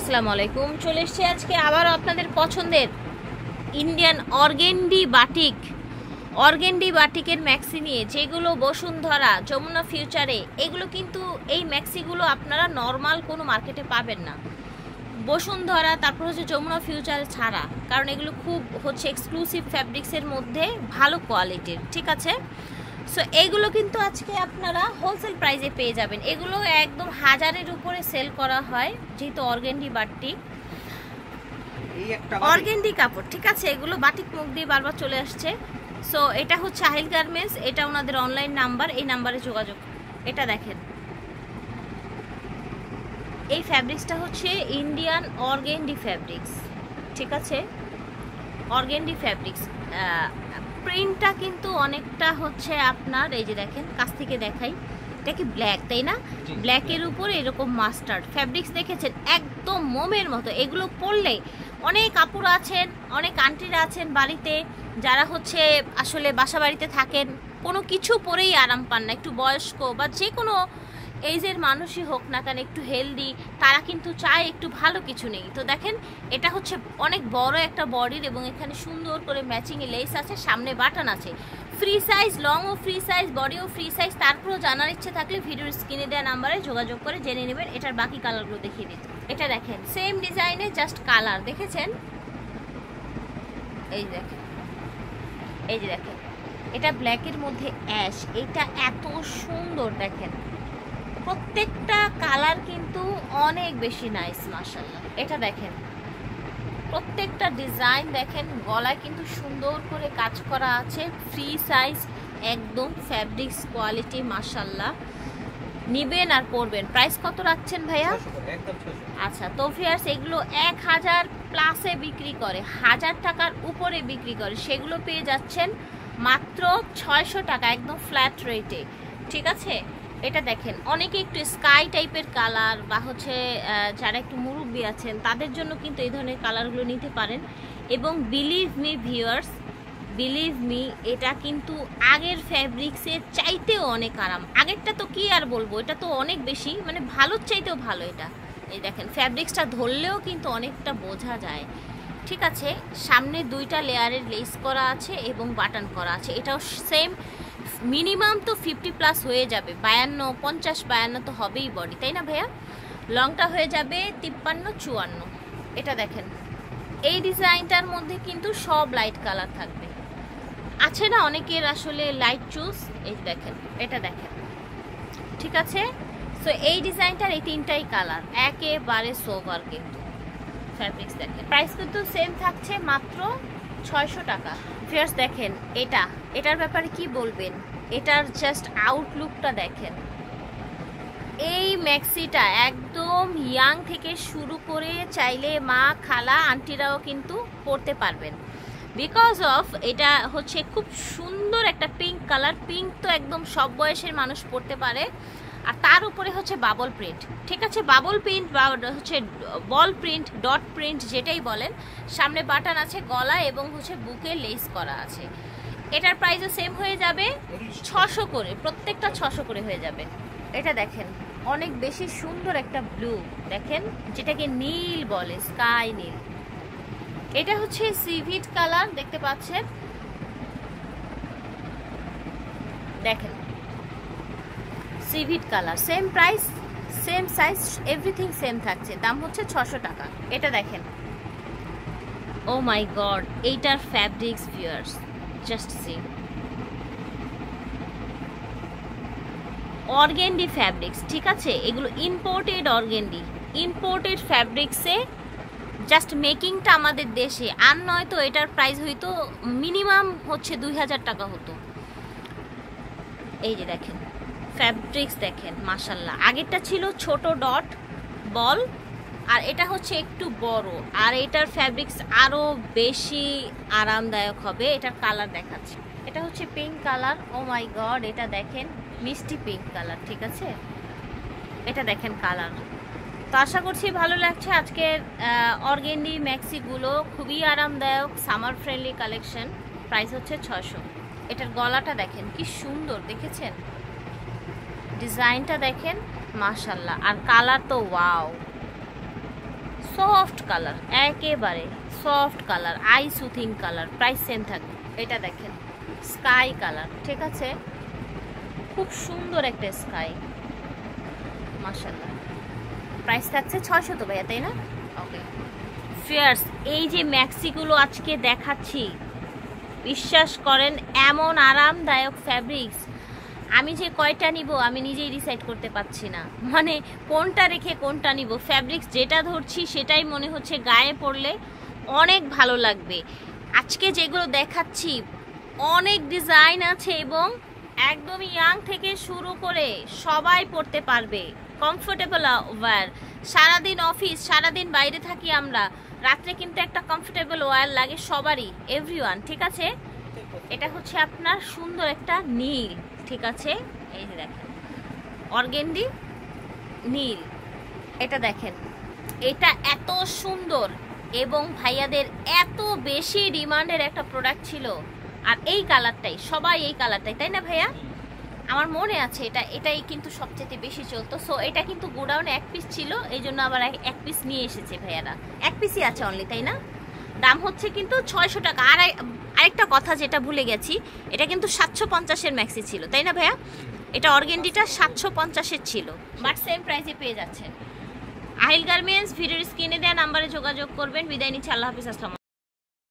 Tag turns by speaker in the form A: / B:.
A: আসসালামু আলাইকুম। চলে এসেছি আজকে আবার আপনাদের পছন্দের ইন্ডিয়ান অর্গেন্ডি বাটিকের ম্যাক্সি নিয়ে, যেগুলো বসুন্ধরা, যমুনা ফিউচারে, এগুলো কিন্তু এই ম্যাক্সিগুলো আপনারা নর্মাল কোনো মার্কেটে পাবেন না। বসুন্ধরা, তারপর হচ্ছে যমুনা ফিউচারে ছাড়া, কারণ এগুলো খুব হচ্ছে এক্সক্লুসিভ ফ্যাব্রিক্সের মধ্যে ভালো কোয়ালিটির, ঠিক আছে। সো এইগুলো কিন্তু আজকে আপনারা হোলসেল প্রাইসে পেয়ে যাবেন। এগুলো একদম 1000-এর উপরে সেল করা হয়, যেহেতু অর্গেন্ডি বাটিক, অর্গেন্ডি কাপড়, ঠিক আছে। এগুলো বাটিক মুখ দিয়ে বারবার চলে আসছে। সো এটা হচ্ছে আহিল গার্মেন্টস, এটা ওনাদের অনলাইন নাম্বার, এই নাম্বারে যোগাযোগ। এটা দেখেন, এই ফ্যাব্রিক্সটা হচ্ছে ইন্ডিয়ান অর্গেন্ডি ফ্যাব্রিক্স, ঠিক আছে। অর্গেন্ডি ফ্যাব্রিক্স প্রিন্টটা কিন্তু অনেকটা হচ্ছে আপনার, এই যে দেখেন, কাছ থেকে দেখাই, এটা কি ব্ল্যাক, তাই না? ব্ল্যাকের উপরে এরকম মাস্টার্ড ফ্যাব্রিক্স দেখেছেন, একদম মোমের মতো। এগুলো পরলে অনেক আপুরা আছেন, অনেক আন্টিরা আছেন বাড়িতে, যারা হচ্ছে আসলে বাসা বাড়িতে থাকেন, কোনো কিছু পরেই আরাম পান না। একটু বয়স্ক বা যে কোনো এইজের মানুষই হোক না কেন, একটু হেলদি, তারা কিন্তু চায় একটু ভালো কিছু নেই। তো দেখেন, এটা হচ্ছে অনেক বড় একটা বডির, এবং এখানে সুন্দর করে ম্যাচিংয়ে লেস আছে, সামনে বাটন আছে। ফ্রি সাইজ, লংও ফ্রি সাইজ, বডিও ফ্রি সাইজ। তারপরেও জানার ইচ্ছে থাকলে ভিডিওর স্ক্রিনে দেওয়া নাম্বারে যোগাযোগ করে জেনে নেবেন। এটার বাকি কালারগুলো দেখিয়ে দিচ্ছি। এটা দেখেন, সেম ডিজাইনে জাস্ট কালার, দেখেছেন? এই দেখেন, এই যে দেখেন, এটা ব্ল্যাকের মধ্যে অ্যাশ, এটা এত সুন্দর। দেখেন, প্রত্যেকটা কালার কিন্তু অনেক বেশি নাইস, মাশাআল্লাহ। এটা দেখেন, প্রত্যেকটা ডিজাইন দেখেন, গলায় কিন্তু সুন্দর করে কাজ করা আছে, ফ্রি সাইজ, একদম ফ্যাব্রিক্স কোয়ালিটি, মাশাআল্লাহ। নিবেন আর পরবেন। প্রাইস কত রাখছেন ভাইয়া? আচ্ছা, তো ভিউয়ার্স, এগুলো 1000 প্লাসে বিক্রি করে, 1000 টাকার উপরে বিক্রি করে, সেগুলো পেয়ে যাচ্ছেন মাত্র 600 টাকা, একদম ফ্ল্যাট রেটে, ঠিক আছে। এটা দেখেন, অনেকে একটু স্কাই টাইপের কালার বা হচ্ছে যারা একটু মুরব্বি আছেন, তাদের জন্য কিন্তু এই ধরনের কালারগুলো নিতে পারেন। এবং believe me viewers, believe me, এটা কিন্তু আগের ফ্যাব্রিক্সের চাইতেও অনেক আরাম। আগেরটা তো কি আর বলবো, এটা তো অনেক বেশি, মানে ভালোর চাইতেও ভালো এটা। এই দেখেন, ফ্যাব্রিক্সটা ধরলেও কিন্তু অনেকটা বোঝা যায়, ঠিক আছে। সামনে 2টা লেয়ারের লেস করা আছে এবং বাটন করা আছে। এটাও সেম, মিনিমাম তো 50 প্লাস হয়ে যাবে, 52, 50, 52 তো হবেই বডি, তাই না ভাইয়া? লংটা হয়ে যাবে 53, 54। এটা দেখেন, এই ডিজাইনটার মধ্যে কিন্তু সব লাইট কালার থাকবে। আছে না অনেকের আসলে লাইট চুজ, এই দেখেন, এটা দেখেন, ঠিক আছে। সো এই ডিজাইনটার এই 3টাই কালার, একেবারে সোভার কিন্তু ফ্যাব্রিক্স। দেখেন, প্রাইস কিন্তু সেম থাকছে, মাত্র 600 টাকা। ভিউয়ার্স দেখেন, এটার ব্যাপারে কি বলবেন? এটার জাস্ট আউটলুকটা দেখেন। এই ম্যাক্সিটা একদম ইয়াং থেকে শুরু করে চাইলে মা, খালা, আন্টিরাও কিন্তু পরতে পারবেন, বিকজ অফ এটা হচ্ছে খুব সুন্দর একটা পিঙ্ক কালার। পিঙ্ক তো একদম সব বয়সের মানুষ পরতে পারে। আর তার উপরে হচ্ছে বাবল প্রিন্ট, ঠিক আছে। বাবল প্রিন্ট বা হচ্ছে বল প্রিন্ট, ডট প্রিন্ট, যেটাই বলেন। সামনে বাটন আছে, গলা এবং হচ্ছে বুকে লেস করা আছে। এটার প্রাইসও সেম হয়ে যাবে 600 করে, প্রত্যেকটা 600 করে হয়ে যাবে। এটা দেখেন, অনেক বেশি সুন্দর একটা ব্লু, দেখেন, যেটাকে নীল বলে, স্কাই নীল। এটা হচ্ছে সিভিট কালার, দেখতে পাচ্ছেন, দেখেন, সিভিট colour, same price, same size, everything same থাকছে, দাম হচ্ছে 600 টাকা। এটা দেখেন, ও মাই গড, এইটার fabrics viewers, just see, organdy fabrics, ঠিক আছে। এগুলো ইম্পোর্টেড অর্গেন্ডি, ইম্পোর্টেড ফ্যাব্রিক্সে জাস্ট মেকিংটা আমাদের দেশে, আর নয় তো এটার প্রাইস হইতো মিনিমাম হচ্ছে 2000 টাকা হতো। এই যে দেখেন, ফ্যাব্রিক্স দেখেন, মাশাল্লাহ। আগেরটা ছিল ছোট ডট বল, আর এটা হচ্ছে একটু বড়, আর এটার ফ্যাব্রিক্স আরও বেশি আরামদায়ক হবে। এটার কালার দেখাচ্ছে, এটা হচ্ছে pink colour, O my god, এটা দেখেন, মিষ্টি পিঙ্ক কালার, ঠিক আছে। এটা দেখেন কালার। তো আশা করছি ভালো লাগছে আজকের অর্গেন্ডি ম্যাক্সিগুলো, খুবই আরামদায়ক, সামার ফ্রেন্ডলি কালেকশন। প্রাইস হচ্ছে 600। এটার গলাটা দেখেন কি সুন্দর, দেখেছেন? ডিজাইনটা দেখেন, মাশাল্লাহ। আর কালার তো ওয়াও, সফট কালার, একেবারে soft colour, I soothing colour, price same থাকবে। এটা দেখেন স্কাই কালার, ঠিক আছে, খুব সুন্দর একটা স্কাই, মাশাআল্লাহ। প্রাইস থাকছে 600 তো ভাইয়া, তাই না? ওকে ফিয়ার্স, এই যে ম্যাক্সিগুলো আজকে দেখাচ্ছি, বিশ্বাস করেন এমন আরামদায়ক ফ্যাব্রিক্স, আমি যে কয়টা নিব আমি নিজেই ডিসাইড করতে পারছি না, মানে কোনটা রেখে কোনটা নিব। ফ্যাব্রিক্স যেটা ধরছি সেটাই মনে হচ্ছে গায়ে পরলে অনেক ভালো লাগবে। আজকে যেগুলো দেখাচ্ছি অনেক ডিজাইন আছে এবং একদম ইয়াং থেকে শুরু করে সবাই পরতে পারবে, কমফোর্টেবল ওয়্যার। সারাদিন অফিস, সারাদিন বাইরে থাকি আমরা, রাত্রে কিন্তু একটা কমফোর্টেবল ওয়্যার লাগে সবারই, এভরিওয়ান, ঠিক আছে। এটা হচ্ছে আপনার সুন্দর একটা নীল, ঠিক আছে, এই যে দেখেন অর্গেন্ডি নীল, এটা দেখেন, এটা এত সুন্দর এবং ভাইয়াদের এত বেশি ডিমান্ডের একটা প্রোডাক্ট ছিল। আর এই কালারটাই, সবাই এই কালারটাই, তাই না ভাইয়া? আমার মনে আছে এটাই কিন্তু সবচেয়ে বেশি চলতো। সো এটা কিন্তু গোডাউনে এক পিস ছিল, এই জন্য আবার এক পিস নিয়ে এসেছে ভাইয়ারা, এক পিসই আছে অনলি, তাই না? দাম হচ্ছে কিন্তু 600 টাকা। আর আরেকটা কথা যেটা ভুলে গেছি, এটা কিন্তু 750-এর ম্যাক্সি ছিল, তাই না ভাইয়া? এটা অর্গেন্ডিটা 750-এর ছিল, বাট সেম প্রাইসে পেয়ে যাচ্ছেন। আহিল গার্মেন্টস, ভিডিওর স্ক্রিনে দেওয়া নাম্বারে যোগাযোগ করবেন। বিদায় নিচ্ছি, আল্লাহ হাফিজ, আসসালাম।